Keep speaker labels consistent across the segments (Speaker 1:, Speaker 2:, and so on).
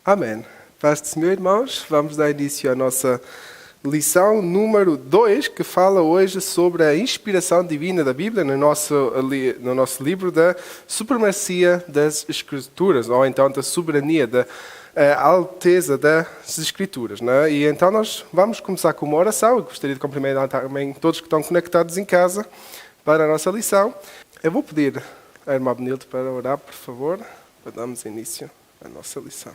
Speaker 1: Amém. Paz do Senhor, irmãos. Vamos dar início à nossa lição número 2, que fala hoje sobre a inspiração divina da Bíblia no nosso livro da supremacia das Escrituras, ou então da soberania, da alteza das Escrituras. Né? E então nós vamos começar com uma oração. Eu gostaria de cumprimentar também todos que estão conectados em casa para a nossa lição. Eu vou pedir à irmã Benilde para orar, por favor, para darmos início à nossa lição.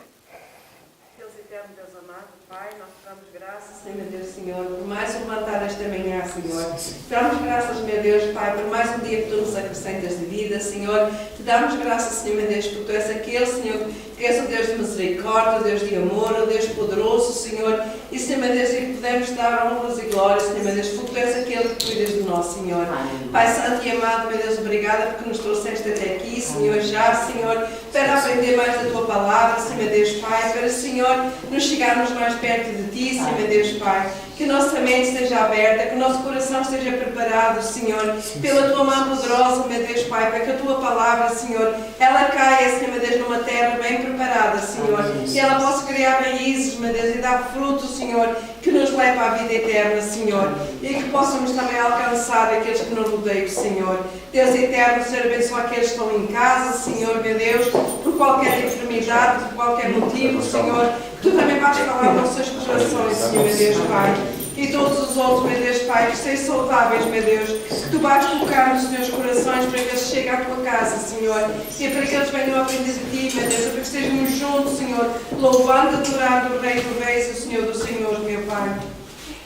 Speaker 2: Meu Deus, Senhor, por mais um levantar esta manhã, Senhor. Te damos graças, meu Deus, Pai, por mais um dia que Tu nos acrescentas de vida, Senhor. Te damos graças, Senhor, meu Deus, porque Tu és aquele, Senhor, que és o Deus de misericórdia, o Deus de amor, o Deus poderoso, Senhor. E, Senhor, meu Deus, e podemos dar honras e glórias, Senhor, meu Deus, porque Tu és aquele que cuidas de nós, Senhor. Pai Santo e amado, meu Deus, obrigada porque nos trouxeste até aqui, Senhor, já, Senhor, para aprender mais da Tua palavra, Senhor, meu Deus, Pai, para, Senhor, nos chegarmos mais perto de Ti, Senhor, meu Deus, Pai, que nossa mente esteja aberta, que o nosso coração esteja preparado, Senhor, pela Tua mão poderosa, meu Deus, Pai, para que a Tua palavra, Senhor, ela caia, Senhor, meu Deus, numa terra bem preparada, Senhor, e ela possa criar raízes, meu Deus, e dar frutos, Senhor, que nos leve à vida eterna, Senhor, e que possamos também alcançar aqueles que nos rodeiam, Senhor. Deus eterno, Senhor, abençoa aqueles que estão em casa, Senhor, meu Deus, por qualquer enfermidade, por qualquer motivo, Senhor, que Tu também vais falar nos seus corações, Senhor, meu Deus, Pai. E todos os outros, meu Deus, Pai, que sejam saudáveis, meu Deus, que Tu vais colocar nos meus corações para que eles cheguem à Tua casa, Senhor, e para que eles venham a aprender de Ti, meu Deus, para que estejamos juntos, Senhor, louvando, adorando o Rei do Reis e o Senhor dos Senhores, meu Pai.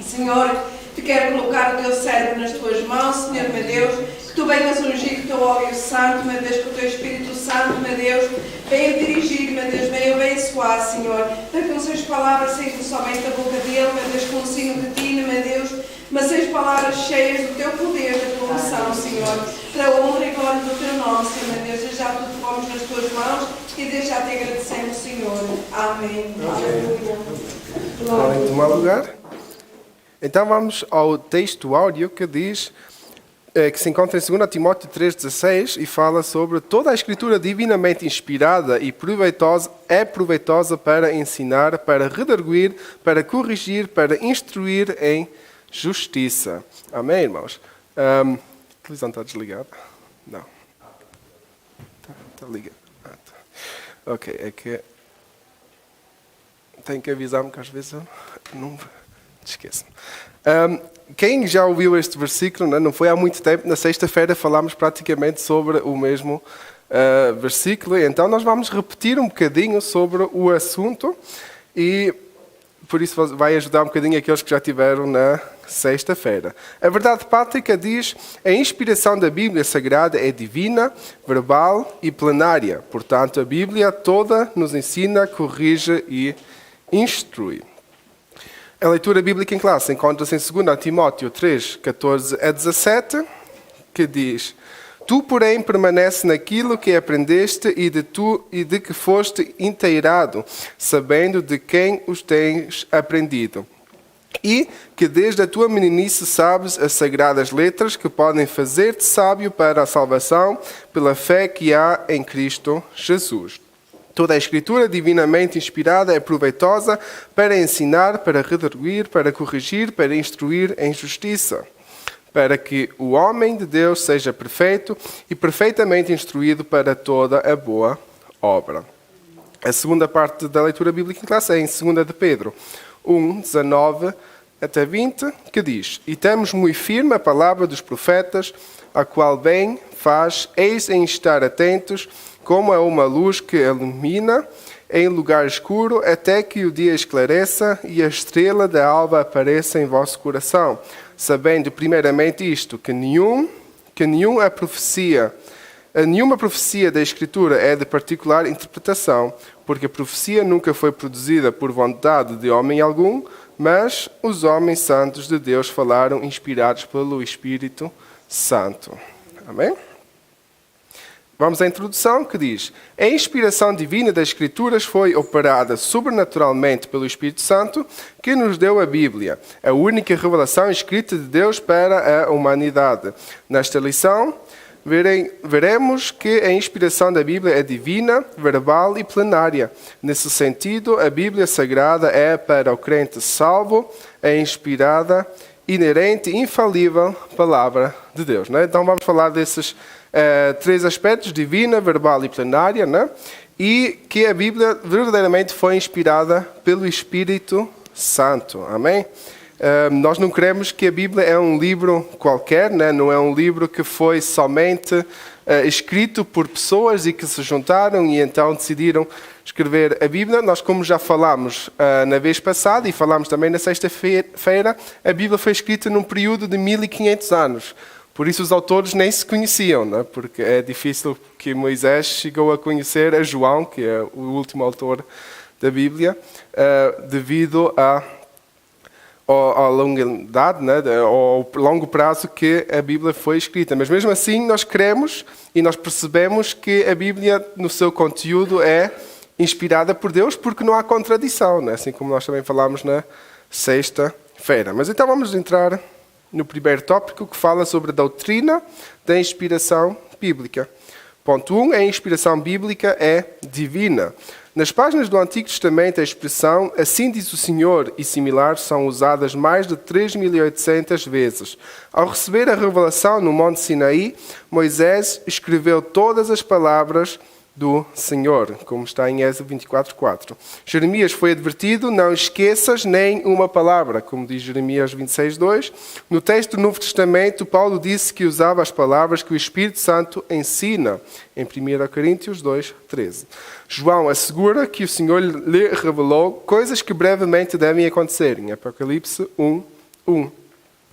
Speaker 2: Senhor, Te quero colocar o Teu cérebro nas Tuas mãos, Senhor, meu Deus, que Tu venhas ungir com o Teu óleo santo, meu Deus, com o Teu Espírito Santo, meu Deus, venha dirigir, meu Deus, venha abençoar, Senhor, para que as Suas palavras sejam somente da boca dEle, meu Deus, com o signo de Ti, meu Deus, mas sejam palavras cheias do Teu poder, da Tua unção, Senhor, para a honra e glória do Teu nome, Senhor, meu Deus, desde já tudo pomos nas Tuas mãos e desde já Te agradecemos, Senhor. Amém. Aleluia.
Speaker 1: Podem tomar lugar? Então vamos ao texto áudio que diz, que se encontra em 2 Timóteo 3,16 e fala sobre toda a Escritura divinamente inspirada e proveitosa, é proveitosa para ensinar, para redarguir, para corrigir, para instruir em justiça. Amém, irmãos? A televisão está desligada? Não. Está ligada. Tá. Ok, é que tenho que avisar-me que às vezes eu não esqueço. Quem já ouviu este versículo, não foi há muito tempo, na sexta-feira falámos praticamente sobre o mesmo versículo, então nós vamos repetir um bocadinho sobre o assunto e por isso vai ajudar um bocadinho aqueles que já tiveram na sexta-feira. A verdade prática diz: a inspiração da Bíblia Sagrada é divina, verbal e plenária. Portanto, a Bíblia toda nos ensina, corrige e instrui. A leitura bíblica em classe encontra-se em 2 Timóteo 3, 14 a 17, que diz: Tu, porém, permanece naquilo que aprendeste e de que foste inteirado, sabendo de quem os tens aprendido. E que desde a tua meninice sabes as sagradas letras que podem fazer-te sábio para a salvação pela fé que há em Cristo Jesus. Toda a Escritura divinamente inspirada é proveitosa para ensinar, para redarguir, para corrigir, para instruir em justiça, para que o homem de Deus seja perfeito e perfeitamente instruído para toda a boa obra. A segunda parte da leitura bíblica em classe é em 2 de Pedro 1, 19 até 20, que diz: E temos muito firme a palavra dos profetas, a qual bem faz, eis em estar atentos, como é uma luz que ilumina em lugar escuro, até que o dia esclareça e a estrela da alva apareça em vosso coração, sabendo primeiramente isto, que nenhuma profecia da Escritura é de particular interpretação, porque a profecia nunca foi produzida por vontade de homem algum, mas os homens santos de Deus falaram inspirados pelo Espírito Santo. Amém? Vamos à introdução, que diz: a inspiração divina das Escrituras foi operada sobrenaturalmente pelo Espírito Santo, que nos deu a Bíblia, a única revelação escrita de Deus para a humanidade. Nesta lição, veremos que a inspiração da Bíblia é divina, verbal e plenária. Nesse sentido, a Bíblia Sagrada é, para o crente salvo, a inspirada, inerente e infalível palavra de Deus. Né? Então vamos falar desses três aspectos, divina, verbal e plenária, né? E que a Bíblia verdadeiramente foi inspirada pelo Espírito Santo. Amém? Nós não queremos que a Bíblia é um livro qualquer, né? Não é um livro que foi somente escrito por pessoas e que se juntaram e então decidiram escrever a Bíblia. Nós, como já falámos na vez passada e falámos também na sexta-feira, a Bíblia foi escrita num período de 1500 anos. Por isso os autores nem se conheciam, né? Porque é difícil que Moisés chegou a conhecer a João, que é o último autor da Bíblia, devido à longa idade, né? Ao longo prazo que a Bíblia foi escrita. Mas mesmo assim nós cremos e nós percebemos que a Bíblia, no seu conteúdo, é inspirada por Deus, porque não há contradição, né? Assim como nós também falámos na sexta-feira. Mas então vamos entrar no primeiro tópico, que fala sobre a doutrina da inspiração bíblica. Ponto 1. A inspiração bíblica é divina. Nas páginas do Antigo Testamento, a expressão "assim diz o Senhor" e similares são usadas mais de 3.800 vezes. Ao receber a revelação no Monte Sinaí, Moisés escreveu todas as palavras do Senhor, como está em Êxodo 24:4. Jeremias foi advertido: não esqueças nem uma palavra, como diz Jeremias 26:2. No texto do Novo Testamento, Paulo disse que usava as palavras que o Espírito Santo ensina, em 1 Coríntios 2:13. João assegura que o Senhor lhe revelou coisas que brevemente devem acontecer, em Apocalipse 1:1.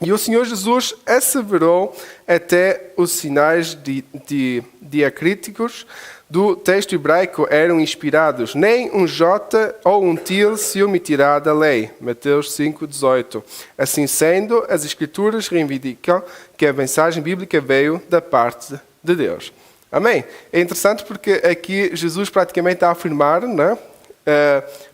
Speaker 1: E o Senhor Jesus asseverou até os sinais diacríticos do texto hebraico eram inspirados. Nem um J ou um til se omitirá da lei. Mateus 5:18. Assim sendo, as Escrituras reivindicam que a mensagem bíblica veio da parte de Deus. Amém? É interessante porque aqui Jesus praticamente está a afirmar, né,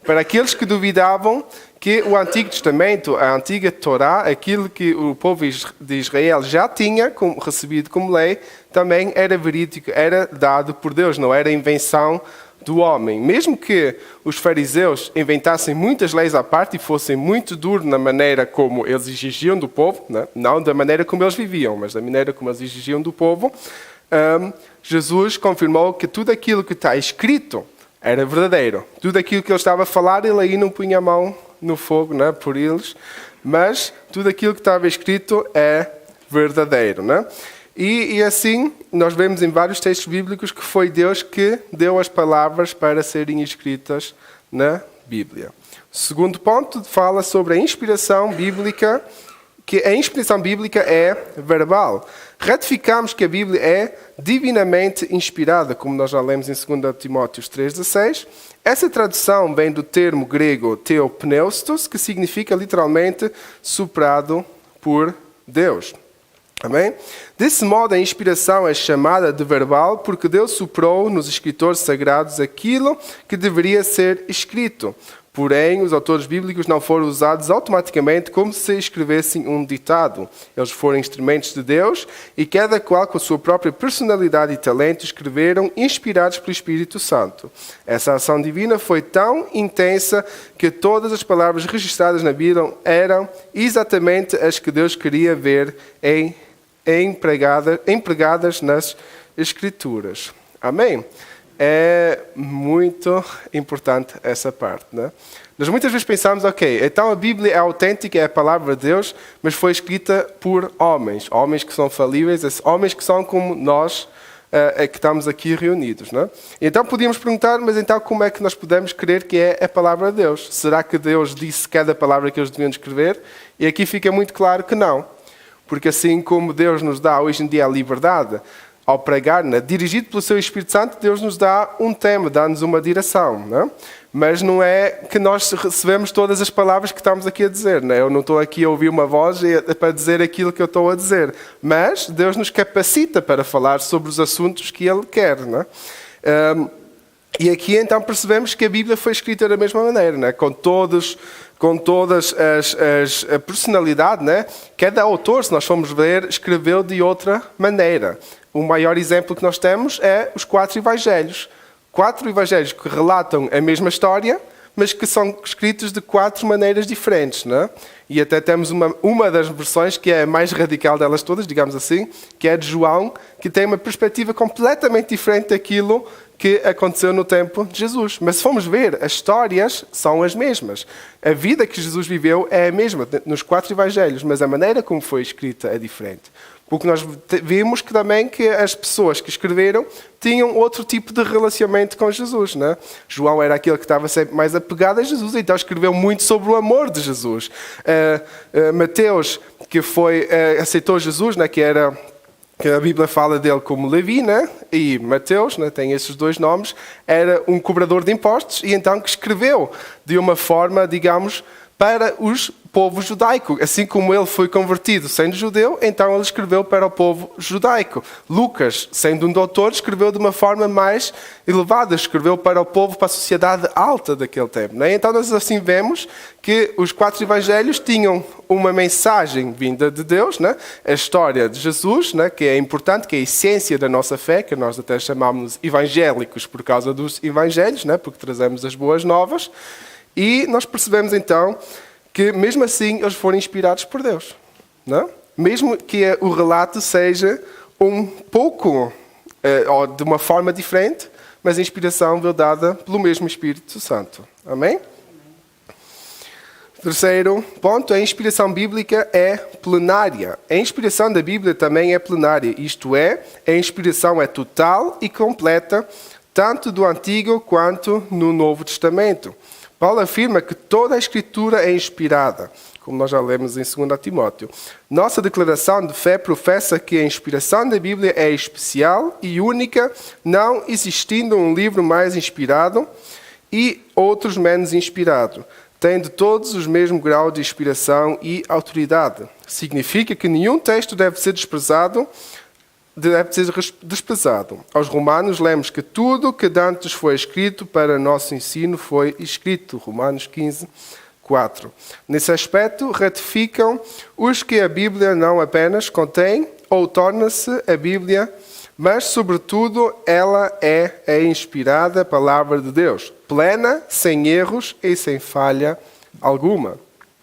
Speaker 1: para aqueles que duvidavam que o Antigo Testamento, a antiga Torá, aquilo que o povo de Israel já tinha recebido como lei, também era verídico, era dado por Deus, não era invenção do homem. Mesmo que os fariseus inventassem muitas leis à parte e fossem muito duros na maneira como eles exigiam do povo, né? Não da maneira como eles viviam, mas da maneira como eles exigiam do povo, Jesus confirmou que tudo aquilo que está escrito era verdadeiro. Tudo aquilo que ele estava a falar, ele aí não punha a mão no fogo, né, por eles, mas tudo aquilo que estava escrito é verdadeiro. Né? E assim, nós vemos em vários textos bíblicos que foi Deus que deu as palavras para serem escritas na Bíblia. O segundo ponto fala sobre a inspiração bíblica, que a inspiração bíblica é verbal. Ratificamos que a Bíblia é divinamente inspirada, como nós já lemos em 2 Timóteo 3:16. Essa tradução vem do termo grego theopneustos, que significa literalmente soprado por Deus. Amém? Desse modo, a inspiração é chamada de verbal porque Deus soprou nos escritores sagrados aquilo que deveria ser escrito. Porém, os autores bíblicos não foram usados automaticamente como se escrevessem um ditado. Eles foram instrumentos de Deus e cada qual com a sua própria personalidade e talento escreveram inspirados pelo Espírito Santo. Essa ação divina foi tão intensa que todas as palavras registradas na Bíblia eram exatamente as que Deus queria ver empregadas nas Escrituras. Amém? É muito importante essa parte, né? Nós muitas vezes pensamos, ok, então a Bíblia é autêntica, é a palavra de Deus, mas foi escrita por homens que são falíveis, homens que são como nós, que estamos aqui reunidos, né? Então podíamos perguntar, mas então como é que nós podemos crer que é a palavra de Deus? Será que Deus disse cada palavra que eles deviam escrever? E aqui fica muito claro que não. Porque assim como Deus nos dá hoje em dia a liberdade, ao pregar, né, dirigido pelo seu Espírito Santo, Deus nos dá um tema, dá-nos uma direção. Né? Mas não é que nós recebemos todas as palavras que estamos aqui a dizer. Né? Eu não estou aqui a ouvir uma voz para dizer aquilo que eu estou a dizer. Mas Deus nos capacita para falar sobre os assuntos que Ele quer. Né? E aqui então percebemos que a Bíblia foi escrita da mesma maneira, né? com todas a personalidade, né? Cada autor, se nós formos ver, escreveu de outra maneira. o maior exemplo que nós temos é os 4 evangelhos. 4 evangelhos que relatam a mesma história, mas que são escritos de 4 maneiras diferentes, não é? E até temos uma das versões que é a mais radical delas todas, digamos assim, que é de João, que tem uma perspectiva completamente diferente daquilo que aconteceu no tempo de Jesus. Mas se formos ver, as histórias são as mesmas. A vida que Jesus viveu é a mesma nos 4 evangelhos, mas a maneira como foi escrita é diferente. Porque nós vimos que também que as pessoas que escreveram tinham outro tipo de relacionamento com Jesus, não é? João era aquele que estava sempre mais apegado a Jesus, então escreveu muito sobre o amor de Jesus. Mateus, que aceitou Jesus, né, que a Bíblia fala dele como Levi, né? E Mateus, né, tem esses 2 nomes, era um cobrador de impostos e então que escreveu de uma forma, digamos, para os povo judaico. Assim como ele foi convertido sendo judeu, então ele escreveu para o povo judaico. Lucas, sendo um doutor, escreveu de uma forma mais elevada, escreveu para o povo, para a sociedade alta daquele tempo. Não é? Então nós assim vemos que os 4 evangelhos tinham uma mensagem vinda de Deus, né? A história de Jesus, né? Que é importante, que é a essência da nossa fé, que nós até chamamos evangélicos por causa dos evangelhos, né? Porque trazemos as boas novas. E nós percebemos então que mesmo assim eles foram inspirados por Deus, não? Mesmo que o relato seja um pouco, ou de uma forma diferente, mas a inspiração veio dada pelo mesmo Espírito Santo. Amém? Terceiro ponto, a inspiração bíblica é plenária. A inspiração da Bíblia também é plenária, isto é, a inspiração é total e completa, tanto do Antigo quanto no Novo Testamento. Paulo afirma que toda a Escritura é inspirada, como nós já lemos em 2 Timóteo. Nossa declaração de fé professa que a inspiração da Bíblia é especial e única, não existindo um livro mais inspirado e outros menos inspirados, tendo todos o mesmo grau de inspiração e autoridade. Significa que nenhum texto deve ser desprezado. Aos Romanos lemos que tudo que dantes foi escrito para nosso ensino foi escrito. Romanos 15, 4. Nesse aspecto, ratificam os que a Bíblia não apenas contém ou torna-se a Bíblia, mas, sobretudo, ela é a inspirada palavra de Deus, plena, sem erros e sem falha alguma.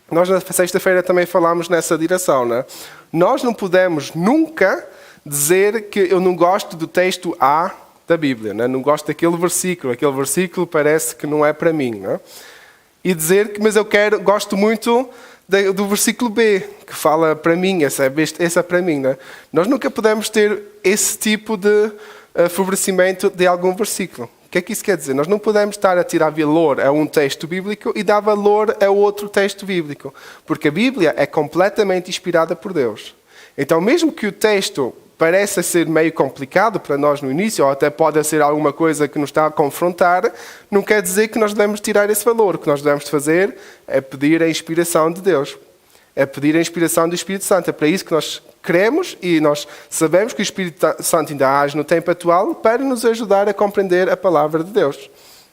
Speaker 1: Nós na sexta-feira também falámos nessa direção, não é? Nós não podemos nunca dizer que eu não gosto do texto A da Bíblia, não gosto daquele versículo parece que não é para mim. Não? E dizer que, mas gosto muito do versículo B, que fala para mim, esse é para mim. Não? Nós nunca podemos ter esse tipo de favorecimento de algum versículo. O que é que isso quer dizer? Nós não podemos estar a tirar valor a um texto bíblico e dar valor a outro texto bíblico, porque a Bíblia é completamente inspirada por Deus. Então, mesmo que o texto pareça ser meio complicado para nós no início, ou até pode ser alguma coisa que nos está a confrontar, não quer dizer que nós devemos tirar esse valor. O que nós devemos fazer é pedir a inspiração de Deus. É pedir a inspiração do Espírito Santo. É para isso que nós queremos e nós sabemos que o Espírito Santo ainda age no tempo atual para nos ajudar a compreender a palavra de Deus.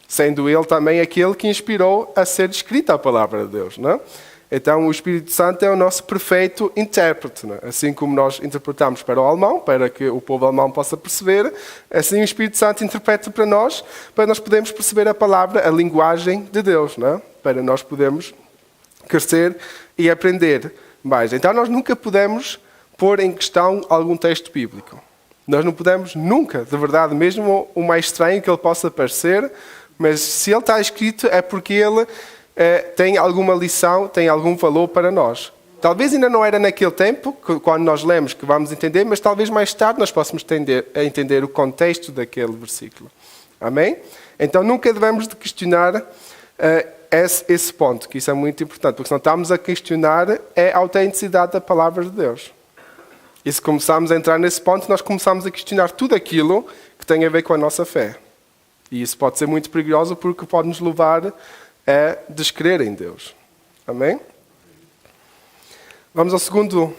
Speaker 1: Sendo Ele também aquele que inspirou a ser escrita a palavra de Deus, não é? Então, o Espírito Santo é o nosso perfeito intérprete. Não é? Assim como nós interpretamos para o alemão, para que o povo alemão possa perceber, assim o Espírito Santo interpreta para nós podermos perceber a palavra, a linguagem de Deus, não é? Para nós podermos crescer e aprender mais. Então, nós nunca podemos pôr em questão algum texto bíblico. Nós não podemos nunca, de verdade, mesmo o mais estranho que ele possa parecer, mas se ele está escrito é porque ele tem alguma lição, tem algum valor para nós. Talvez ainda não era naquele tempo, quando nós lemos, que vamos entender, mas talvez mais tarde nós possamos entender o contexto daquele versículo. Amém? Então nunca devemos de questionar esse ponto, que isso é muito importante, porque se não estamos a questionar a autenticidade da palavra de Deus. E se começarmos a entrar nesse ponto, nós começamos a questionar tudo aquilo que tem a ver com a nossa fé. E isso pode ser muito perigoso porque pode nos levar a descrer em Deus. Amém? Vamos ao segundo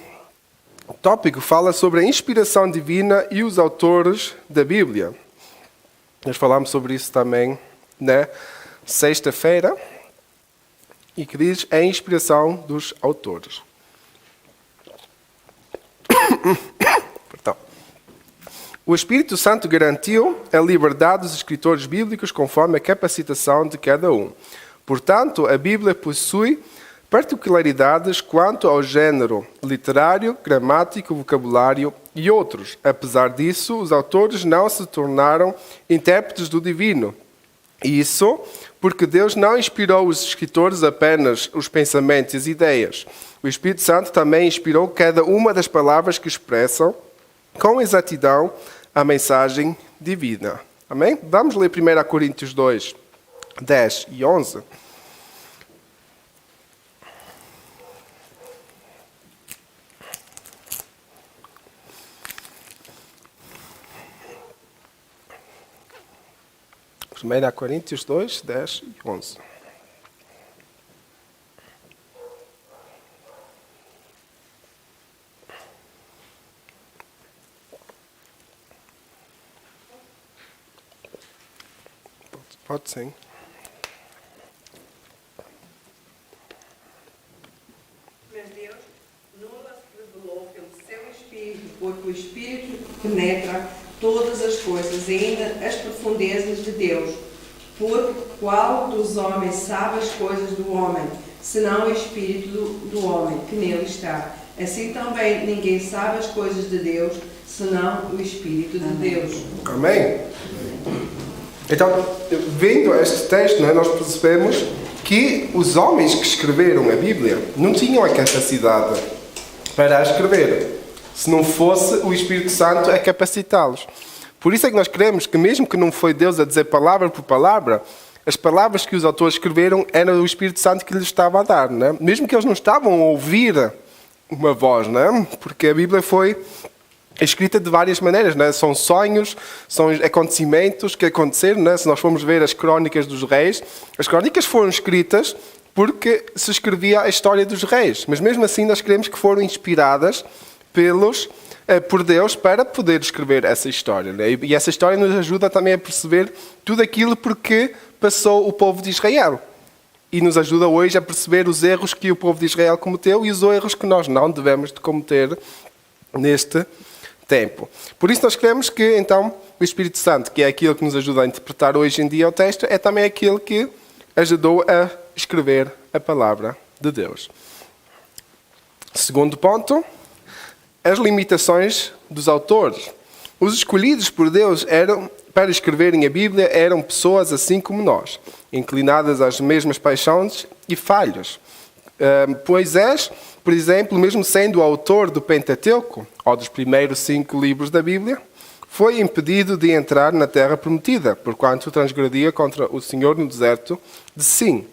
Speaker 1: tópico. Fala sobre a inspiração divina e os autores da Bíblia. Nós falámos sobre isso também na sexta-feira. E que diz a inspiração dos autores. Perdão. O Espírito Santo garantiu a liberdade dos escritores bíblicos conforme a capacitação de cada um. Portanto, a Bíblia possui particularidades quanto ao género literário, gramático, vocabulário e outros. Apesar disso, os autores não se tornaram intérpretes do divino. Isso porque Deus não inspirou os escritores apenas os pensamentos e as ideias. O Espírito Santo também inspirou cada uma das palavras que expressam com exatidão a mensagem divina. Amém? Vamos ler 1 Coríntios 2, 10 e 11. Primeira Coríntios 2, 10 e 11. Pode sim.
Speaker 2: Mas Deus não as revelou pelo seu Espírito, porque o Espírito penetra todas as coisas, ainda as profundezas de Deus. Porque qual dos homens sabe as coisas do homem, senão o Espírito do homem que nele está? Assim também ninguém sabe as coisas de Deus, senão o Espírito de Deus.
Speaker 1: Amém? Então, vendo este texto, nós percebemos que os homens que escreveram a Bíblia não tinham a capacidade para a escrever, se não fosse o Espírito Santo a capacitá-los. Por isso é que nós queremos que, mesmo que não foi Deus a dizer palavra por palavra, as palavras que os autores escreveram eram o Espírito Santo que lhes estava a dar, não é? Mesmo que eles não estavam a ouvir uma voz, não é? Porque a Bíblia foi escrita de várias maneiras, não é? São sonhos, são acontecimentos que aconteceram, não é? Se nós formos ver as crónicas dos reis, as crónicas foram escritas porque se escrevia a história dos reis, mas mesmo assim nós queremos que foram inspiradas por Deus para poder escrever essa história, não é? E essa história nos ajuda também a perceber tudo aquilo porque passou o povo de Israel. E nos ajuda hoje a perceber os erros que o povo de Israel cometeu e os erros que nós não devemos de cometer neste tempo. Por isso nós queremos que, então, o Espírito Santo, que é aquilo que nos ajuda a interpretar hoje em dia o texto, é também aquele que ajudou a escrever a palavra de Deus. Segundo ponto, as limitações dos autores. Os escolhidos por Deus para escreverem a Bíblia eram pessoas assim como nós, inclinadas às mesmas paixões e falhas. Moisés, por exemplo, mesmo sendo o autor do Pentateuco, ou dos primeiros 5 livros da Bíblia, foi impedido de entrar na terra prometida, porquanto transgredia contra o Senhor no deserto de Sim.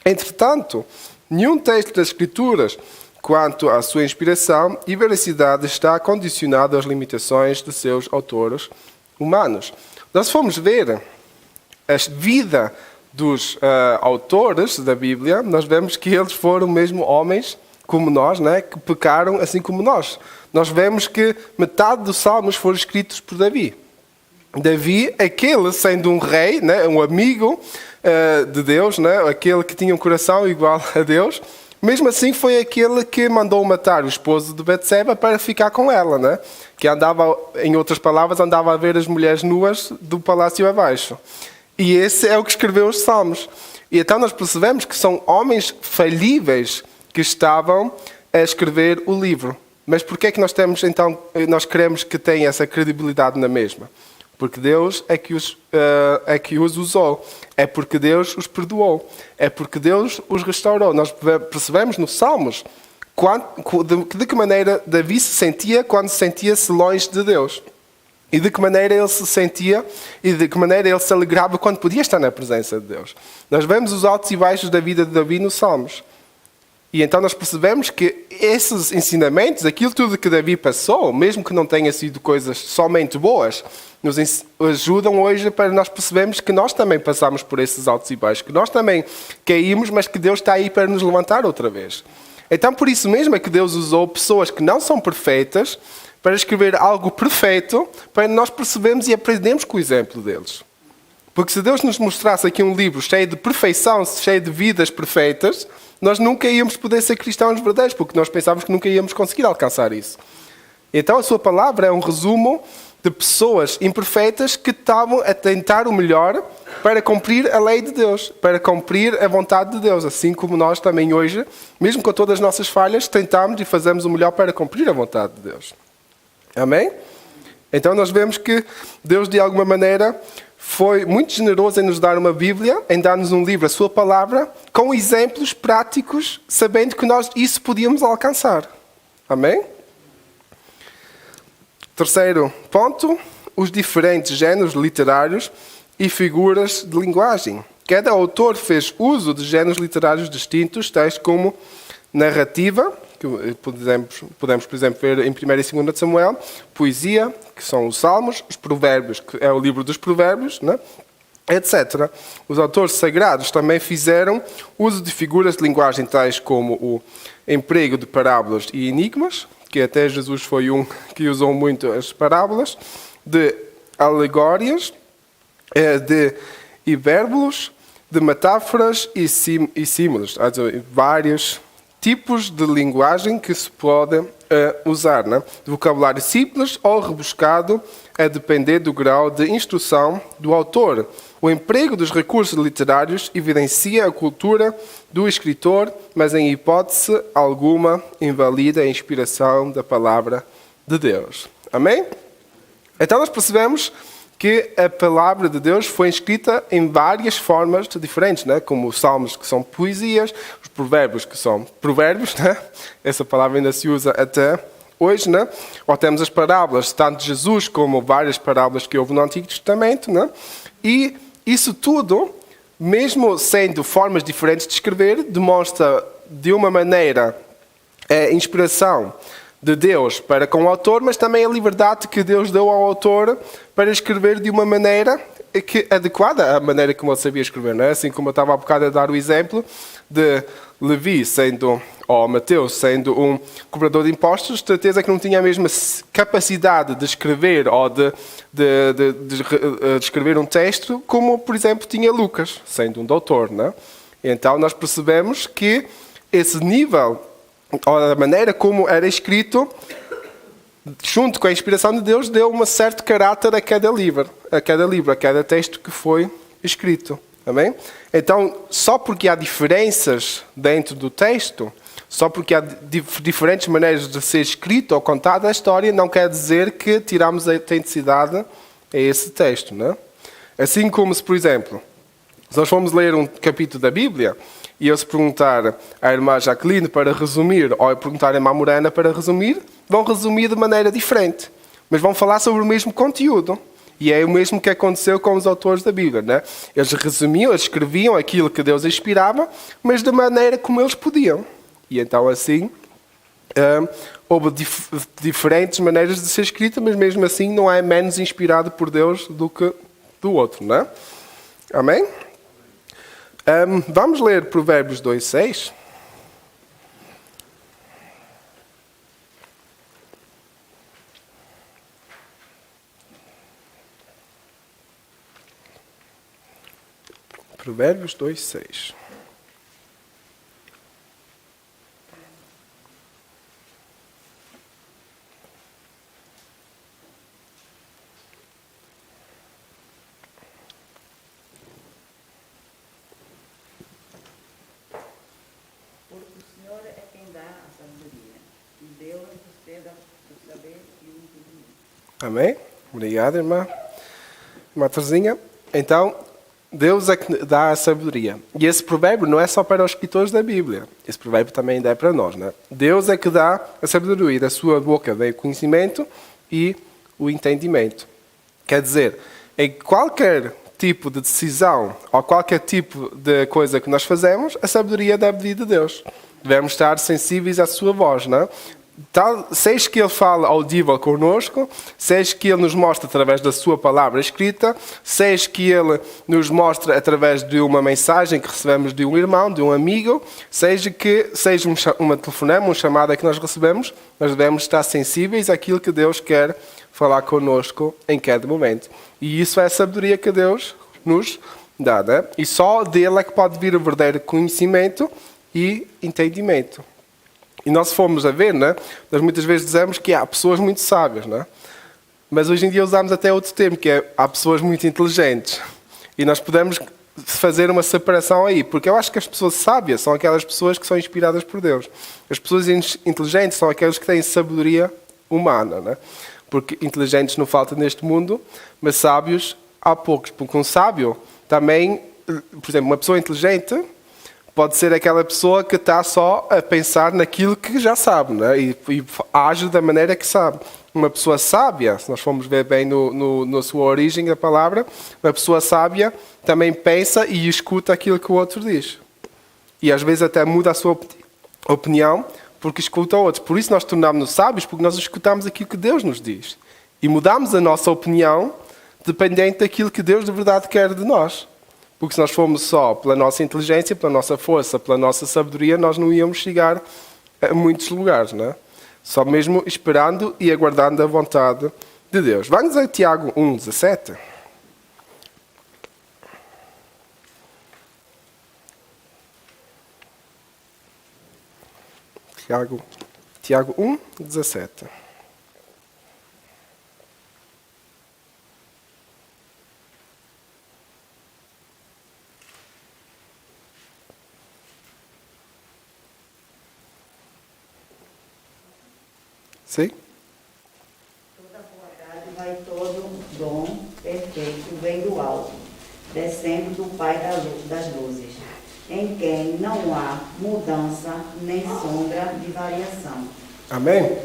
Speaker 1: Entretanto, nenhum texto das Escrituras, quanto à sua inspiração e veracidade, está condicionado às limitações de seus autores humanos. Nós fomos ver a vida dos autores da Bíblia, nós vemos que eles foram mesmo homens como nós, né, que pecaram assim como nós. Nós vemos que metade dos salmos foram escritos por Davi. Davi, aquele sendo um rei, né, um amigo de Deus, né, aquele que tinha um coração igual a Deus, mesmo assim foi aquele que mandou matar o esposo de Betseba para ficar com ela, né? Que andava, em outras palavras, andava a ver as mulheres nuas do palácio abaixo. E esse é o que escreveu os Salmos. E então nós percebemos que são homens falíveis que estavam a escrever o livro. Mas porquê é que nós queremos que tenha essa credibilidade na mesma? Porque Deus é que os usou. É porque Deus os perdoou. É porque Deus os restaurou. Nós percebemos nos Salmos de que maneira Davi se sentia quando sentia-se longe de Deus. E de que maneira ele se sentia e de que maneira ele se alegrava quando podia estar na presença de Deus. Nós vemos os altos e baixos da vida de Davi nos Salmos. E então nós percebemos que esses ensinamentos, aquilo tudo que Davi passou, mesmo que não tenha sido coisas somente boas, nos ajudam hoje para nós percebermos que nós também passamos por esses altos e baixos, que nós também caímos, mas que Deus está aí para nos levantar outra vez. Então por isso mesmo é que Deus usou pessoas que não são perfeitas para escrever algo perfeito, para nós percebermos e aprendermos com o exemplo deles. Porque se Deus nos mostrasse aqui um livro cheio de perfeição, cheio de vidas perfeitas, nós nunca íamos poder ser cristãos verdadeiros, porque nós pensávamos que nunca íamos conseguir alcançar isso. Então a sua palavra é um resumo de pessoas imperfeitas que estavam a tentar o melhor para cumprir a lei de Deus, para cumprir a vontade de Deus, assim como nós também hoje, mesmo com todas as nossas falhas, tentamos e fazemos o melhor para cumprir a vontade de Deus. Amém? Então nós vemos que Deus, de alguma maneira, foi muito generoso em nos dar uma Bíblia, em dar-nos um livro, a sua palavra, com exemplos práticos, sabendo que nós isso podíamos alcançar. Amém? Terceiro ponto, os diferentes géneros literários e figuras de linguagem. Cada autor fez uso de géneros literários distintos, tais como narrativa, que podemos, por exemplo, ver em 1 e 2 de Samuel, poesia, que são os salmos, os provérbios, que é o livro dos provérbios, né? Etc. Os autores sagrados também fizeram uso de figuras de linguagem tais como o emprego de parábolas e enigmas, que até Jesus foi um que usou muito as parábolas, de alegórias, de hipérbolos, de metáforas e símiles, vários tipos de linguagem que se pode usar, né? De vocabulário simples ou rebuscado, a depender do grau de instrução do autor. O emprego dos recursos literários evidencia a cultura do escritor, mas em hipótese alguma invalida a inspiração da palavra de Deus. Amém? Então nós percebemos que a palavra de Deus foi escrita em várias formas diferentes, né? Como os salmos, que são poesias, os provérbios, que são provérbios, né? Essa palavra ainda se usa até hoje, né? Ou temos as parábolas, tanto de Jesus como várias parábolas que houve no Antigo Testamento, né? E isso tudo, mesmo sendo formas diferentes de escrever, demonstra de uma maneira a inspiração de Deus para com o autor, mas também a liberdade que Deus deu ao autor para escrever de uma maneira adequada à maneira como ele sabia escrever, não é? Assim como eu estava há bocado a dar o exemplo de Levi ou Mateus sendo um cobrador de impostos, de certeza que não tinha a mesma capacidade de escrever ou de escrever um texto como, por exemplo, tinha Lucas, sendo um doutor, não é? Então nós percebemos que esse nível, ou a maneira como era escrito, junto com a inspiração de Deus, deu um certo caráter a cada livro, a cada texto que foi escrito. Amém? Então, só porque há diferenças dentro do texto, só porque há diferentes maneiras de ser escrito ou contada a história, não quer dizer que tiramos a autenticidade a esse texto. Não é? Assim como se, por exemplo, se nós formos ler um capítulo da Bíblia e eu se perguntar à irmã Jacqueline para resumir, ou eu perguntar à irmã Morena para resumir, vão resumir de maneira diferente, mas vão falar sobre o mesmo conteúdo. E é o mesmo que aconteceu com os autores da Bíblia, né? Eles resumiam, eles escreviam aquilo que Deus inspirava, mas da maneira como eles podiam. E então assim, houve diferentes maneiras de ser escrita, mas mesmo assim não é menos inspirado por Deus do que do outro, né? Amém? Vamos ler Provérbios 2:6. Provérbios 2:6.
Speaker 3: Porque o Senhor é quem dá a sabedoria, e Deus concede o saber e o entendimento.
Speaker 1: Amém? Obrigado, irmã. Irmã Terezinha. Então, Deus é que dá a sabedoria. E esse provérbio não é só para os escritores da Bíblia. Esse provérbio também é para nós, né? Deus é que dá a sabedoria. Da sua boca vem o conhecimento e o entendimento. Quer dizer, em qualquer tipo de decisão ou qualquer tipo de coisa que nós fazemos, a sabedoria deve vir de Deus. Devemos estar sensíveis à sua voz, não é? Seja que Ele fala audível connosco, seja que Ele nos mostra através da sua palavra escrita, seja que Ele nos mostra através de uma mensagem que recebemos de um irmão, de um amigo, seja uma telefonema, uma chamada que nós recebemos, nós devemos estar sensíveis àquilo que Deus quer falar connosco em cada momento. E isso é a sabedoria que Deus nos dá, né? E só dele é que pode vir o verdadeiro conhecimento e entendimento. E nós fomos a ver, né? Nós muitas vezes dizemos que há pessoas muito sábias, né? Mas hoje em dia usamos até outro termo, que é há pessoas muito inteligentes. E nós podemos fazer uma separação aí, porque eu acho que as pessoas sábias são aquelas pessoas que são inspiradas por Deus. As pessoas inteligentes são aquelas que têm sabedoria humana, né? Porque inteligentes não falta neste mundo, mas sábios há poucos. Porque um sábio também, por exemplo, uma pessoa inteligente pode ser aquela pessoa que está só a pensar naquilo que já sabe, né? E age da maneira que sabe. Uma pessoa sábia, se nós formos ver bem na sua origem da palavra, uma pessoa sábia também pensa e escuta aquilo que o outro diz. E às vezes até muda a sua opinião porque escuta outros. Por isso nós tornamos-nos sábios, porque nós escutamos aquilo que Deus nos diz. E mudamos a nossa opinião dependente daquilo que Deus de verdade quer de nós. Porque se nós formos só pela nossa inteligência, pela nossa força, pela nossa sabedoria, nós não íamos chegar a muitos lugares, não é? Só mesmo esperando e aguardando a vontade de Deus. Vamos a Tiago 1,17. Tiago 1,17. Sim?
Speaker 3: Toda boa dádiva e todo dom perfeito vem do alto, descendo do Pai das luzes, em quem não há mudança nem sombra de variação.
Speaker 1: Amém?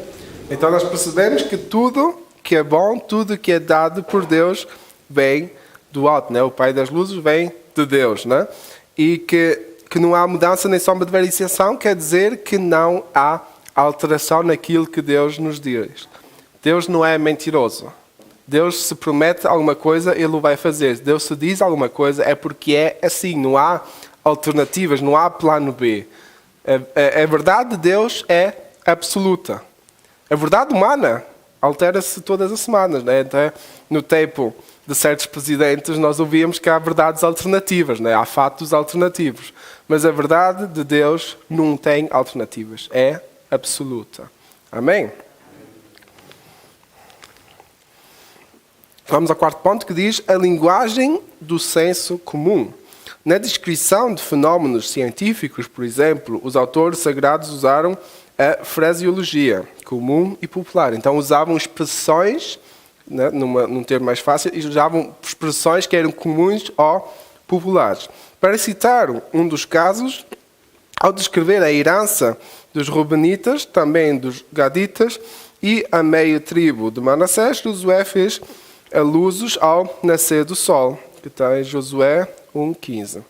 Speaker 1: Então nós percebemos que tudo que é bom, tudo que é dado por Deus vem do alto, né? O Pai das luzes vem de Deus, né? E que não há mudança nem sombra de variação quer dizer que não há alteração naquilo que Deus nos diz. Deus não é mentiroso. Deus se promete alguma coisa, Ele o vai fazer. Deus se diz alguma coisa, é porque é assim. Não há alternativas, não há plano B. A verdade de Deus é absoluta. A verdade humana altera-se todas as semanas, né? Até no tempo de certos presidentes nós ouvíamos que há verdades alternativas, né? Há fatos alternativos. Mas a verdade de Deus não tem alternativas. É absoluta. Amém? Vamos ao quarto ponto que diz a linguagem do senso comum. Na descrição de fenómenos científicos, por exemplo, os autores sagrados usaram a fraseologia comum e popular. Então usavam expressões, né, num termo mais fácil, e usavam expressões que eram comuns ou populares. Para citar um dos casos, ao descrever a herança dos Rubenitas, também dos Gaditas e a meia tribo de Manassés, Josué fez alusos ao nascer do sol, que está em Josué 1,15.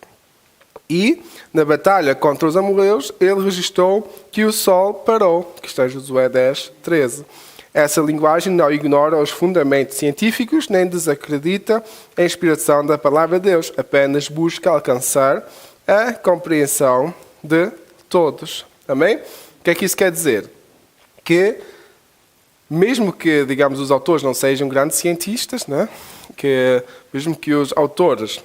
Speaker 1: E, na batalha contra os amorreus, ele registrou que o sol parou, que está em Josué 10,13. Essa linguagem não ignora os fundamentos científicos, nem desacredita a inspiração da palavra de Deus, apenas busca alcançar a compreensão de todos. Amém? O que é que isso quer dizer? Que, mesmo que, digamos, os autores não sejam grandes cientistas, né? Que, mesmo que os autores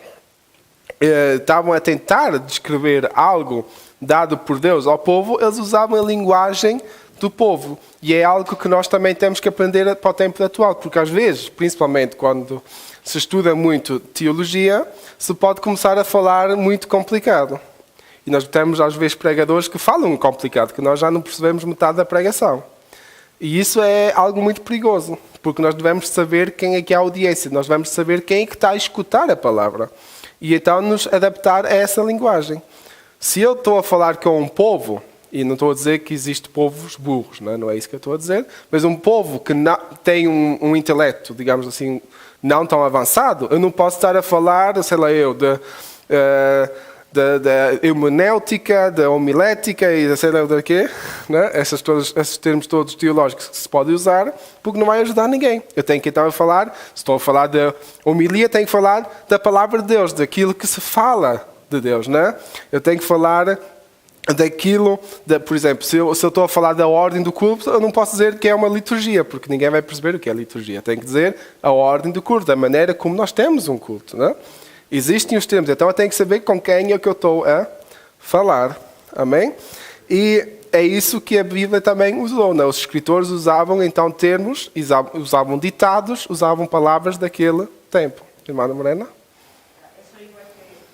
Speaker 1: estavam a tentar descrever algo dado por Deus ao povo, eles usavam a linguagem do povo. E é algo que nós também temos que aprender para o tempo atual, porque às vezes, principalmente quando se estuda muito teologia, se pode começar a falar muito complicado. E nós temos, às vezes, pregadores que falam complicado, que nós já não percebemos metade da pregação. E isso é algo muito perigoso, porque nós devemos saber quem é que é a audiência, nós devemos saber quem é que está a escutar a palavra. E então nos adaptar a essa linguagem. Se eu estou a falar com um povo, e não estou a dizer que existem povos burros, não é isso que eu estou a dizer, mas um povo que não, tem um intelecto, digamos assim, não tão avançado, eu não posso estar a falar, sei lá eu, da hermenêutica, da homilética e da sei lá do quê, né? Esses termos todos teológicos que se pode usar, porque não vai ajudar ninguém. Eu tenho que então falar, se estou a falar da homilia, tenho que falar da palavra de Deus, daquilo que se fala de Deus, né? Eu tenho que falar daquilo, por exemplo, se eu estou a falar da ordem do culto, eu não posso dizer que é uma liturgia, porque ninguém vai perceber o que é liturgia. Tenho que dizer a ordem do culto, da maneira como nós temos um culto, né? Existem os termos, então eu tenho que saber com quem é que eu estou a falar. Amém? E é isso que a Bíblia também usou. Né? Os escritores usavam então termos, usavam ditados, usavam palavras daquele tempo. Irmã Morena?
Speaker 4: Eso igual que se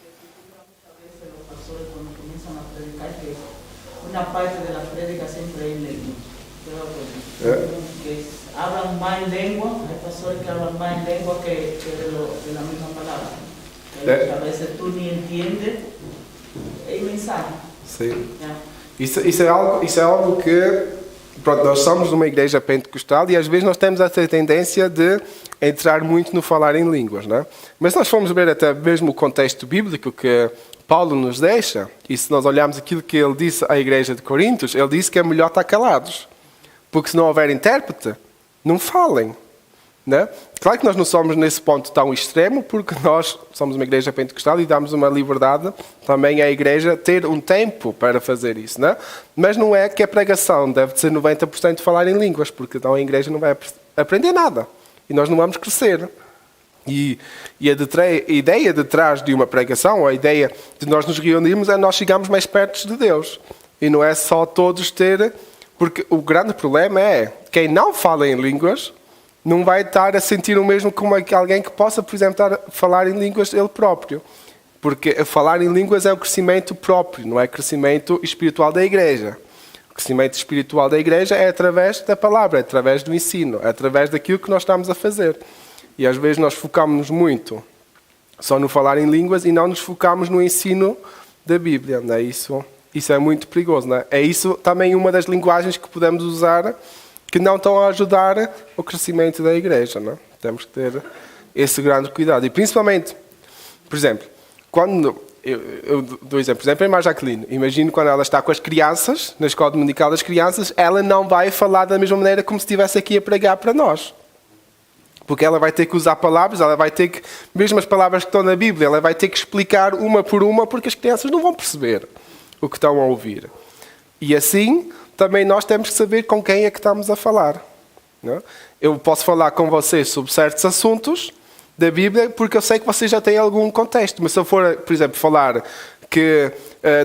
Speaker 4: figura muchas veces los pastores cuando comienzan a predicar, que una parte de la prédica siempre es lengua. Que hablan más en lengua, hay pastores que hablan más en lengua que de la misma palabra. A veces tú ni entiendes el mensaje.
Speaker 1: Sim.
Speaker 4: ¿Ya?
Speaker 1: Isso é algo que, pronto, nós somos numa igreja pentecostal e às vezes nós temos essa tendência de entrar muito no falar em línguas, não é? Mas nós fomos ver até mesmo o contexto bíblico que Paulo nos deixa, e se nós olharmos aquilo que ele disse à igreja de Coríntios, ele disse que é melhor estar calados, porque se não houver intérprete, não falem. Né? Claro que nós não somos nesse ponto tão extremo, porque nós somos uma igreja pentecostal e damos uma liberdade também à igreja ter um tempo para fazer isso. Né? Mas não é que a pregação deve ser 90% falar em línguas, porque então a igreja não vai aprender nada e nós não vamos crescer. E a ideia de trás de uma pregação, ou a ideia de nós nos reunirmos, é nós chegarmos mais perto de Deus. E não é só todos ter... Porque o grande problema é quem não fala em línguas não vai estar a sentir o mesmo como alguém que possa, por exemplo, estar a falar em línguas ele próprio. Porque falar em línguas é o crescimento próprio, não é crescimento espiritual da igreja. O crescimento espiritual da igreja é através da palavra, é através do ensino, é através daquilo que nós estamos a fazer. E às vezes nós focamos-nos muito só no falar em línguas e não nos focamos no ensino da Bíblia. Não é? Isso é muito perigoso. Não é? É isso também uma das linguagens que podemos usar que não estão a ajudar o crescimento da igreja. Não é? Temos que ter esse grande cuidado. E principalmente, por exemplo, quando... Eu dou exemplo, por exemplo, a irmã Jacqueline. Imagino quando ela está com as crianças, na escola dominical das crianças, ela não vai falar da mesma maneira como se estivesse aqui a pregar para nós. Porque ela vai ter que usar palavras, ela vai ter que, mesmo as palavras que estão na Bíblia, ela vai ter que explicar uma por uma, porque as crianças não vão perceber o que estão a ouvir. E assim, também nós temos que saber com quem é que estamos a falar. Não é? Eu posso falar com vocês sobre certos assuntos da Bíblia, porque eu sei que vocês já têm algum contexto. Mas se eu for, por exemplo, falar que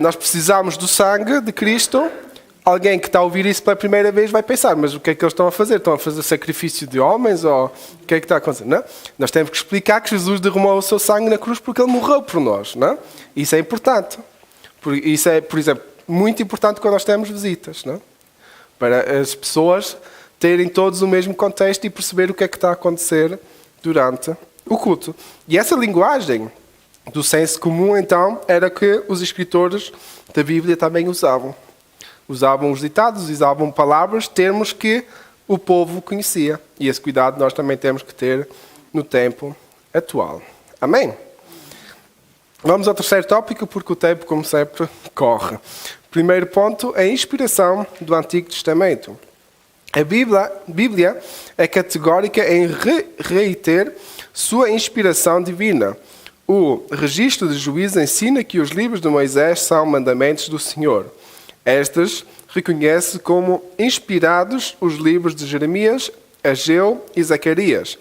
Speaker 1: nós precisamos do sangue de Cristo, alguém que está a ouvir isso pela primeira vez vai pensar, mas o que é que eles estão a fazer? Estão a fazer sacrifício de homens? Ou o que é que está a acontecer? Não? Nós temos que explicar que Jesus derramou o seu sangue na cruz porque Ele morreu por nós. Não? Isso é importante. Isso é, por exemplo, muito importante quando nós temos visitas. Não? Para as pessoas terem todos o mesmo contexto e perceber o que é que está a acontecer durante o culto. E essa linguagem do senso comum, então, era que os escritores da Bíblia também usavam. Usavam os ditados, usavam palavras, termos que o povo conhecia. E esse cuidado nós também temos que ter no tempo atual. Amém? Vamos ao terceiro tópico, porque o tempo, como sempre, corre. Primeiro ponto, a inspiração do Antigo Testamento. A Bíblia é categórica em reiter sua inspiração divina. O registro de Juízes ensina que os livros de Moisés são mandamentos do Senhor. Estas reconhece como inspirados os livros de Jeremias, Ageu e Zacarias.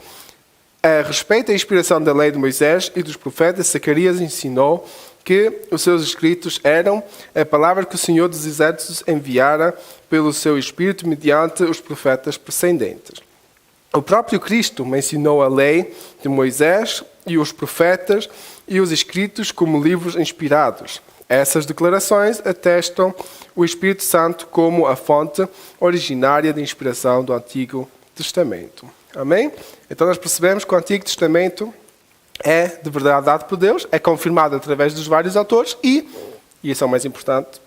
Speaker 1: A respeito da inspiração da lei de Moisés e dos profetas, Zacarias ensinou que os seus escritos eram a palavra que o Senhor dos Exércitos enviara pelo seu Espírito mediante os profetas precedentes. O próprio Cristo mencionou a lei de Moisés e os profetas e os escritos como livros inspirados. Essas declarações atestam o Espírito Santo como a fonte originária de inspiração do Antigo Testamento. Amém? Então nós percebemos que o Antigo Testamento é de verdade dado por Deus, é confirmado através dos vários autores e isso é o mais importante,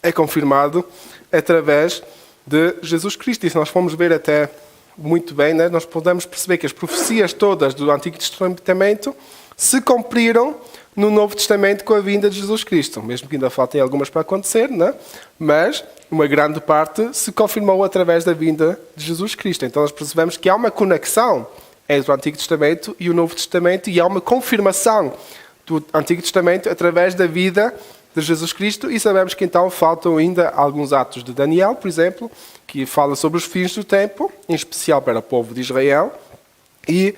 Speaker 1: é confirmado através de Jesus Cristo. E se nós formos ver até muito bem, né, nós podemos perceber que as profecias todas do Antigo Testamento se cumpriram no Novo Testamento com a vinda de Jesus Cristo. Mesmo que ainda faltem algumas para acontecer, né? Mas uma grande parte se confirmou através da vinda de Jesus Cristo. Então nós percebemos que há uma conexão entre o Antigo Testamento e o Novo Testamento e há uma confirmação do Antigo Testamento através da vida de Jesus Cristo e sabemos que então faltam ainda alguns atos de Daniel, por exemplo, que fala sobre os fins do tempo, em especial para o povo de Israel, e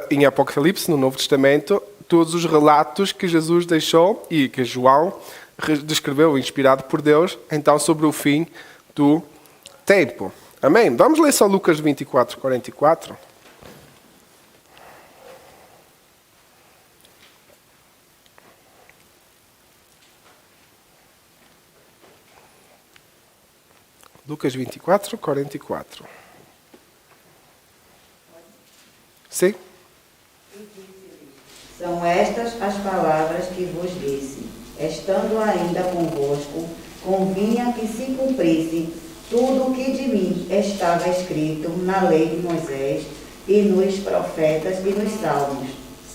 Speaker 1: em Apocalipse, no Novo Testamento, todos os relatos que Jesus deixou e que João descreveu, inspirado por Deus, então sobre o fim do tempo. Amém? Vamos ler só Lucas 24, 44. Lucas 24, 44. Sim?
Speaker 3: São estas as palavras que vos disse. Estando ainda convosco, convinha que se cumprisse tudo o que de mim estava escrito na lei de Moisés e nos profetas e nos salmos.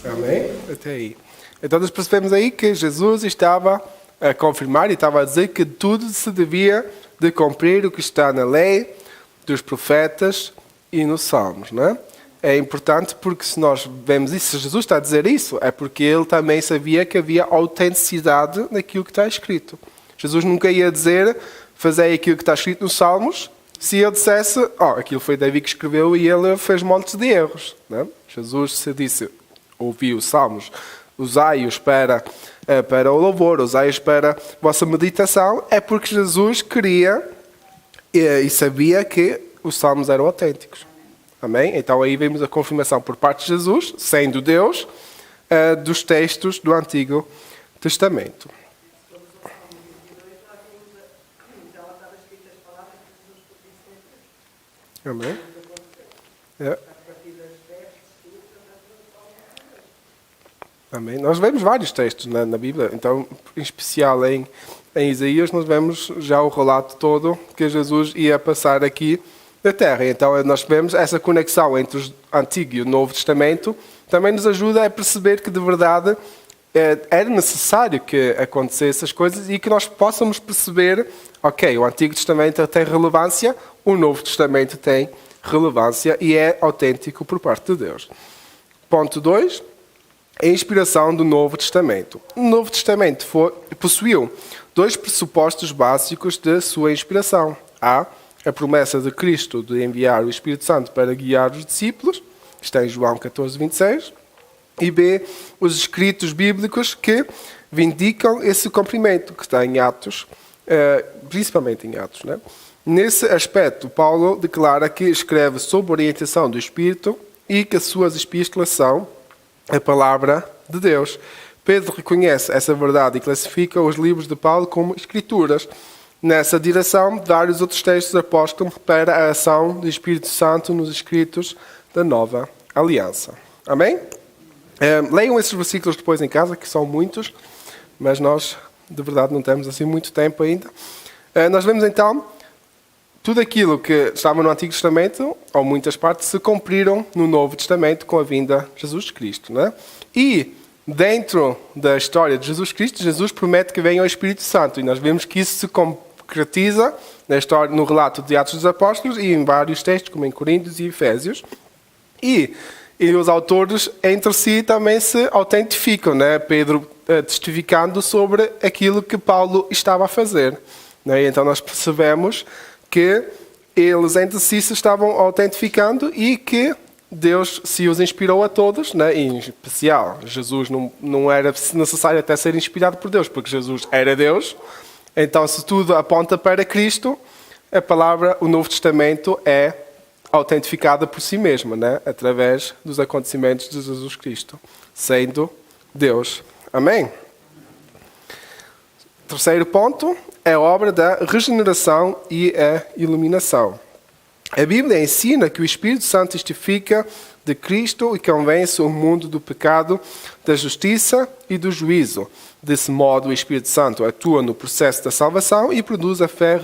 Speaker 1: Amém? Até aí. Então nós percebemos aí que Jesus estava a confirmar e estava a dizer que tudo se devia de cumprir o que está na lei, dos profetas e nos salmos, não é? É importante porque se nós vemos isso, se Jesus está a dizer isso, é porque ele também sabia que havia autenticidade naquilo que está escrito. Jesus nunca ia dizer, fazei aquilo que está escrito nos Salmos, se ele dissesse, aquilo foi Davi que escreveu e ele fez montes de erros. Não é? Jesus se disse, ouvi os Salmos, usai-os para o louvor, usai-os para a vossa meditação, é porque Jesus queria e sabia que os Salmos eram autênticos. Amém? Então aí vemos a confirmação por parte de Jesus, sendo Deus, dos textos do Antigo Testamento. Amém? É. Amém? Nós vemos vários textos na Bíblia, então, em especial em Isaías, nós vemos já o relato todo que Jesus ia passar aqui da terra. Então, nós vemos essa conexão entre o Antigo e o Novo Testamento, também nos ajuda a perceber que, de verdade, era necessário que acontecessem as coisas e que nós possamos perceber, ok, o Antigo Testamento tem relevância, o Novo Testamento tem relevância e é autêntico por parte de Deus. Ponto 2. A inspiração do Novo Testamento. O Novo Testamento possuiu dois pressupostos básicos de sua inspiração. A promessa de Cristo de enviar o Espírito Santo para guiar os discípulos, que está em João 14, 26. E B, os escritos bíblicos que vindicam esse cumprimento, que está em Atos, principalmente em Atos. Né? Nesse aspecto, Paulo declara que escreve sob orientação do Espírito e que as suas epístolas são a palavra de Deus. Pedro reconhece essa verdade e classifica os livros de Paulo como escrituras. Nessa direção, vários outros textos apostam para a ação do Espírito Santo nos escritos da Nova Aliança. Amém? Leiam esses versículos depois em casa, que são muitos, mas nós, de verdade, não temos assim muito tempo ainda. Nós vemos então tudo aquilo que estava no Antigo Testamento, ou muitas partes, se cumpriram no Novo Testamento com a vinda de Jesus Cristo. Né? E dentro da história de Jesus Cristo, Jesus promete que venha o Espírito Santo. E nós vemos que isso se concretiza na história, no relato de Atos dos Apóstolos e em vários textos, como em Coríntios e Efésios. E os autores entre si também se autentificam. Né? Pedro testificando sobre aquilo que Paulo estava a fazer. Né? E então nós percebemos que eles entre si se estavam autentificando e que Deus se os inspirou a todos, né? Em especial, Jesus não era necessário até ser inspirado por Deus, porque Jesus era Deus. Então, se tudo aponta para Cristo, a palavra, o Novo Testamento é autentificada por si mesma, né? Através dos acontecimentos de Jesus Cristo, sendo Deus. Amém? Terceiro ponto é a obra da regeneração e a iluminação. A Bíblia ensina que o Espírito Santo testifica de Cristo e convence o mundo do pecado, da justiça e do juízo. Desse modo, o Espírito Santo atua no processo da salvação e produz a fé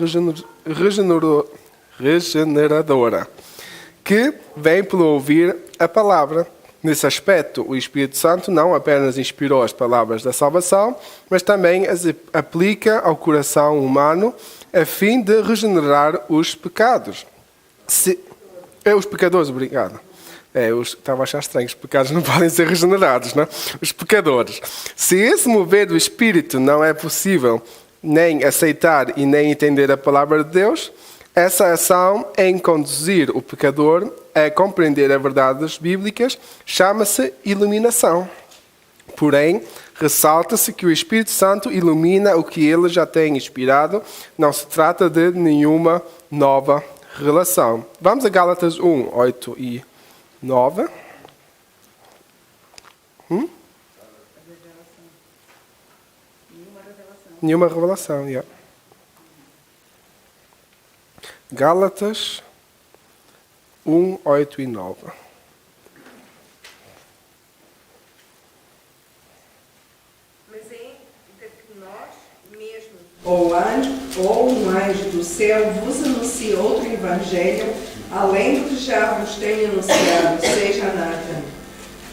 Speaker 1: regeneradora, que vem pelo ouvir a palavra. Nesse aspecto, o Espírito Santo não apenas inspirou as palavras da salvação, mas também as aplica ao coração humano a fim de regenerar os pecados. Os pecadores, obrigado. Eu estava a achar estranho, os pecados não podem ser regenerados, não? Os pecadores. Se esse mover do Espírito não é possível nem aceitar e nem entender a palavra de Deus, essa ação em conduzir o pecador a compreender as verdades bíblicas chama-se iluminação. Porém, Ressalta-se que o Espírito Santo ilumina o que ele já tem inspirado. Não se trata de nenhuma nova relação. Vamos a Gálatas 1, 8 e 9. Nenhuma revelação, yeah. Gálatas 1, 8 e 9.
Speaker 2: Mas ainda que nós mesmos, ou um anjo do céu, vos anuncie outro evangelho, além do que já vos tenho anunciado, seja anátema.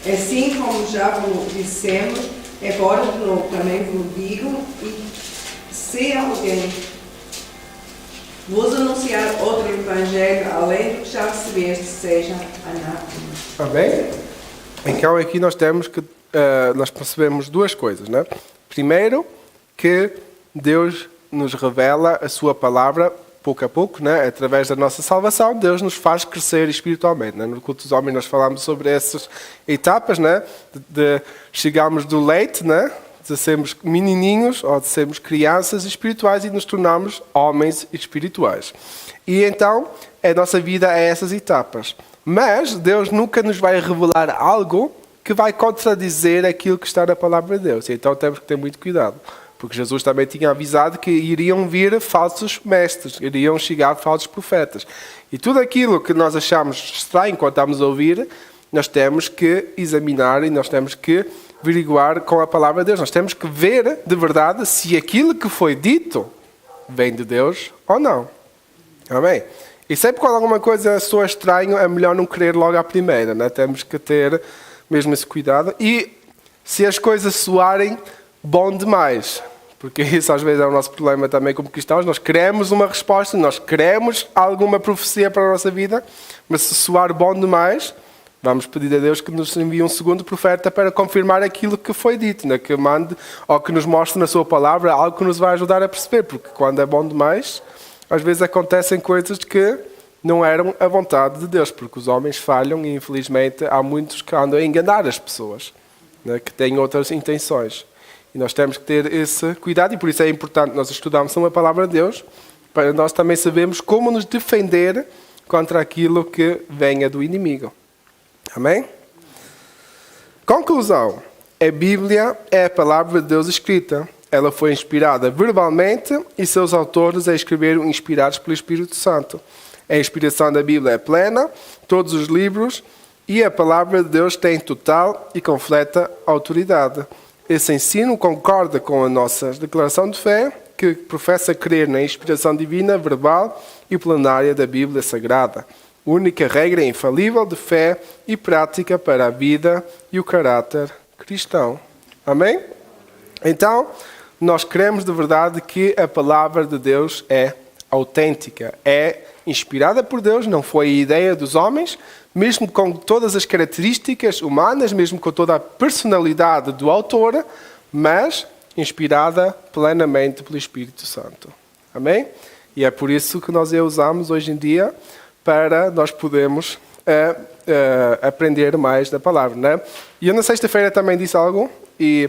Speaker 2: Assim como já vos dissemos, agora de novo também vos digo, e se alguém vos anunciar outro evangelho, além do que já recebeste, seja anátema.
Speaker 1: Amém? Então aqui nós temos que nós percebemos duas coisas, né? Primeiro, que Deus nos revela a sua palavra pouco a pouco, né? Através da nossa salvação, Deus nos faz crescer espiritualmente, né? No culto dos homens nós falamos sobre essas etapas, né? De chegarmos do leite, né? De sermos menininhos ou de sermos crianças espirituais e nos tornarmos homens espirituais. E então, a nossa vida é essas etapas. Mas Deus nunca nos vai revelar algo que vai contradizer aquilo que está na palavra de Deus. Então temos que ter muito cuidado. Porque Jesus também tinha avisado que iriam vir falsos mestres, iriam chegar falsos profetas. E tudo aquilo que nós achamos estranho quando estamos a ouvir, nós temos que examinar e nós temos que averiguar com a palavra de Deus. Nós temos que ver de verdade se aquilo que foi dito vem de Deus ou não. Amém? E sempre quando alguma coisa soa estranho, é melhor não crer logo à primeira, né? Temos que ter mesmo esse cuidado. E se as coisas soarem bom demais, porque isso às vezes é o nosso problema também como cristãos, nós queremos uma resposta, nós queremos alguma profecia para a nossa vida, mas se soar bom demais, vamos pedir a Deus que nos envie um segundo profeta para confirmar aquilo que foi dito, né? Que mande ou que nos mostre na sua palavra algo que nos vai ajudar a perceber, porque quando é bom demais, às vezes acontecem coisas que não eram a vontade de Deus, porque os homens falham e infelizmente há muitos que andam a enganar as pessoas, né? Que têm outras intenções. E nós temos que ter esse cuidado e por isso é importante nós estudarmos a palavra de Deus, para nós também sabermos como nos defender contra aquilo que venha do inimigo. Amém? Conclusão. A Bíblia é a palavra de Deus escrita. Ela foi inspirada verbalmente e seus autores a escreveram inspirados pelo Espírito Santo. A inspiração da Bíblia é plena, todos os livros, e a palavra de Deus tem total e completa autoridade. Esse ensino concorda com a nossa declaração de fé, que professa crer na inspiração divina, verbal e plenária da Bíblia Sagrada. Única regra infalível de fé e prática para a vida e o caráter cristão. Amém? Então, nós cremos de verdade que a palavra de Deus é autêntica, é inspirada por Deus, não foi a ideia dos homens, mesmo com todas as características humanas, mesmo com toda a personalidade do autor, mas inspirada plenamente pelo Espírito Santo. Amém? E é por isso que nós a usamos hoje em dia para nós podermos aprender mais da palavra, né? E eu na sexta-feira também disse algo, e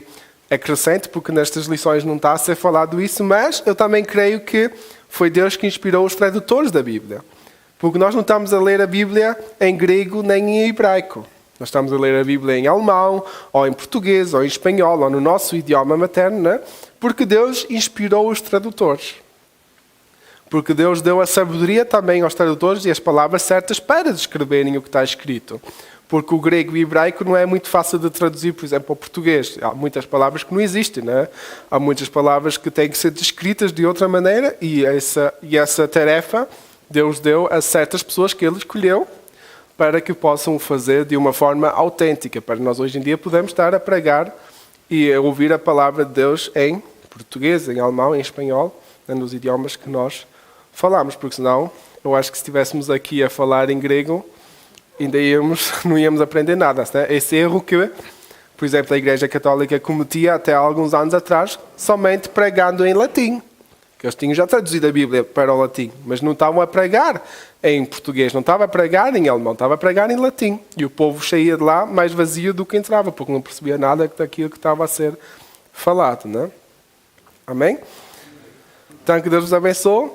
Speaker 1: é crescente, porque nestas lições não está a ser falado isso, mas eu também creio que foi Deus que inspirou os tradutores da Bíblia. Porque nós não estamos a ler a Bíblia em grego nem em hebraico. Nós estamos a ler a Bíblia em alemão, ou em português, ou em espanhol, ou no nosso idioma materno, né? Porque Deus inspirou os tradutores. Porque Deus deu a sabedoria também aos tradutores e as palavras certas para descreverem o que está escrito. Porque o grego e o hebraico não é muito fácil de traduzir, por exemplo, ao português. Há muitas palavras que não existem, né? Há muitas palavras que têm que ser descritas de outra maneira e essa tarefa Deus deu a certas pessoas que Ele escolheu para que possam o fazer de uma forma autêntica, para nós hoje em dia podermos estar a pregar e a ouvir a palavra de Deus em português, em alemão, em espanhol, nos idiomas que nós falamos, porque senão eu acho que se estivéssemos aqui a falar em grego, ainda não íamos aprender nada. Né? Esse erro que, por exemplo, a Igreja Católica cometia até há alguns anos atrás, somente pregando em latim. Que eles tinham já traduzido a Bíblia para o latim, mas não estavam a pregar em português, não estavam a pregar em alemão, estavam a pregar em latim. E o povo saía de lá mais vazio do que entrava, porque não percebia nada daquilo que estava a ser falado, né? Amém? Então, que Deus vos abençoe